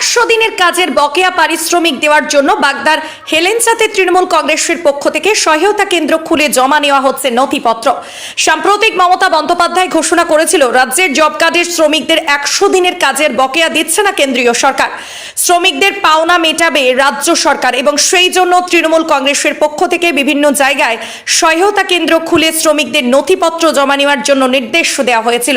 100 দিনের কাজের বকেয়া পারিশ্রমিক দেওয়ার জন্য বাগদার হেলেঞ্চাতে তৃণমূল কংগ্রেসের পক্ষ থেকে সহায়তা কেন্দ্র খুলে জমা নেওয়া হচ্ছে নথিপত্র। সাম্প্রতিক মমতা বন্দ্যোপাধ্যায় ঘোষণা করেছিল রাজ্যের জব কার্ডের শ্রমিকদের 100 দিনের কাজের বকেয়া দিচ্ছে না কেন্দ্রীয় সরকার। শ্রমিকদের পাওনা মেটাবে রাজ্য সরকার এবং সেই জন্য তৃণমূল কংগ্রেসের পক্ষ থেকে বিভিন্ন জায়গায় সহায়তা কেন্দ্র খুলে শ্রমিকদের নথিপত্র জমা নেওয়ার জন্য নির্দেশ দেওয়া হয়েছিল।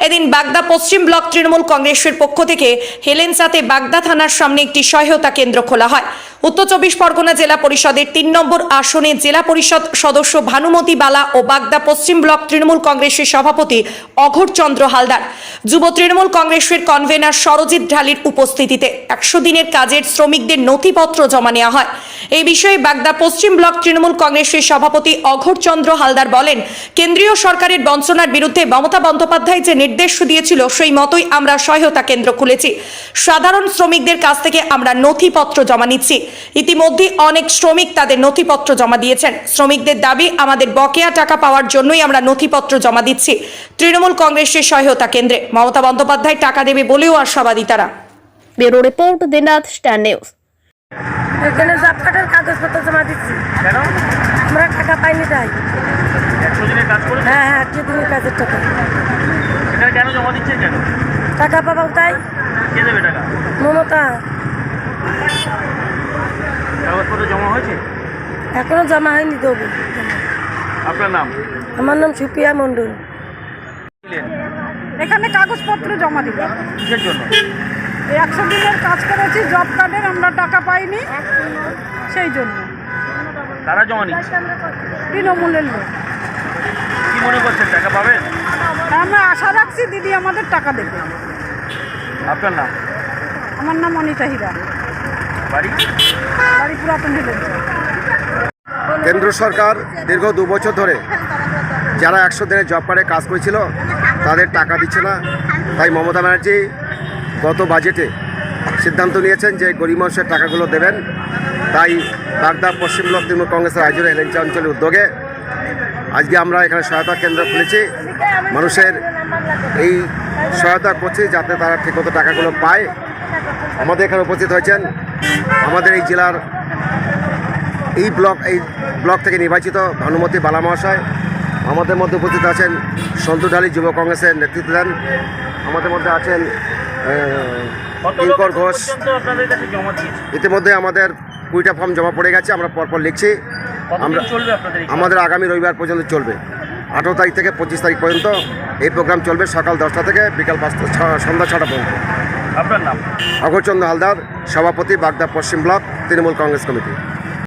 এদিন বাগদা পশ্চিম ব্লক তৃণমূল কংগ্রেসের পক্ষ থেকে হেলেঞ্চাতে বাগদা থানার সামনে একটি সহায়তা কেন্দ্র খোলা হয়। উত্তর 24 পরগনা জেলা পরিষদের 3 নম্বর আসনে জেলা পরিষদ সদস্য ভানুমতি বালা ও বাগদা পশ্চিম ব্লক তৃণমূল কংগ্রেসের সভাপতি অঘোর চন্দ্র হালদার, যুব তৃণমূল কংগ্রেসের কনভেনার সরজিৎ ঢালির উপস্থিতিতে 100 দিনের কাজের শ্রমিকদের নথিপত্র জমা নেওয়া হয়। এই বিষয়ে বাগদা পশ্চিম ব্লক তৃণমূল কংগ্রেসের সভাপতি অঘোর চন্দ্র হালদার বলেন, কেন্দ্রীয় সরকারের বঞ্চনার বিরুদ্ধে মমতা বন্দ্যোপাধ্যায় যে নির্দেশ দিয়েছিল সেই মতোই আমরা সহায়তা কেন্দ্র খুলেছি। সাধারণ শ্রমিকদের কাছ থেকে আমরা নথিপত্র জমা নিচ্ছি। ইতিমধ্যে অনেক শ্রমিক তাদের নথিপত্র জমা দিয়েছেন। শ্রমিকদের দাবি আমাদের বকেয়া টাকা পাওয়ার জন্যই আমরা নথিপত্র জমা দিচ্ছি তৃণমূল কংগ্রেসের সহায়তা কেন্দ্রে। মমতা বন্দ্যোপাধ্যায় টাকা দেবে বলেও আশাবাদী তারা। ব্যুরো রিপোর্ট, দিনাথ স্টার নিউজ। এখানে জব কার্ডের কাগজপত্র জমা দিচ্ছি। কেন? আমরা টাকা পাইনি তাই। 100 দিনের কাজ করে? হ্যাঁ, 100 দিনের কাজের টাকা। এখানে কেন জমা দিচ্ছেন কেন? টাকা পাবো তাই। কে দেবে টাকা? মমতা। কাগজপত্র জমা হয়েছে? এখনো জমা হয়নি, দেবো। আপনার নাম? আমার নাম সুপ্রিয়া মণ্ডল। এখানে কাগজপত্র জমা দিব। কিসের জন্য? এই 100 দিনের কাজ করেছি, জব কার্ডের আমরা টাকা পাইনি, সেই জন্য। তারা জমা নিচ্ছে? তৃণমূলের লোক। কি মনে করছেন টাকা পাবেন? আমরা আশা রাখছি দিদি আমাদের টাকা দেবে। আপনার নাম? আমার নাম অনিতা হীরা, বাড়ি? বাড়ি পুরাতন হেলেঞ্চা। কেন্দ্র সরকার দীর্ঘ 2 বছর ধরে যারা 100 দিনের জব কার্ডে কাজ করেছিল তাদের টাকা দিচ্ছে না। তাই মমতা ব্যানার্জি গত বাজেটে সিদ্ধান্ত নিয়েছেন যে গরিব মানুষের টাকাগুলো দেবেন। তাই বাগদা পশ্চিম ব্লক তৃণমূল কংগ্রেসের আয়োজনে হেলেঞ্চা অঞ্চলের উদ্যোগে আজকে আমরা এখানে সহায়তা কেন্দ্র খুলেছি। মানুষের এই সহায়তা করছি যাতে তারা ঠিকমতো টাকাগুলো পায়। আমাদের এখানে উপস্থিত হয়েছেন আমাদের এই জেলার এই ব্লক থেকে নির্বাচিত ভানুমতি বালা মহাশয়। আমাদের মধ্যে উপস্থিত আছেন সন্তু ঢালি, যুব কংগ্রেসের নেতৃত্ব দেন। আমাদের মধ্যে আছেন কিঙ্কর ঘোষ। আপনাদের কাছে জমা দিয়েছে? ইতিমধ্যে আমাদের 20টা ফর্ম জমা পড়ে গেছে, আমরা পরপর লিখছি। আমরা চলবে আপনাদের? আমাদের আগামী রবিবার পর্যন্ত চলবে। 18 তারিখ থেকে 25 তারিখ পর্যন্ত এই প্রোগ্রাম চলবে, সকাল 10টা থেকে বিকাল 5টা, সন্ধ্যা 6টা পর্যন্ত। আপনার নাম? অঘোরচন্দ্র হালদার, সভাপতি, বাগদা পশ্চিম ব্লক তৃণমূল কংগ্রেস কমিটি।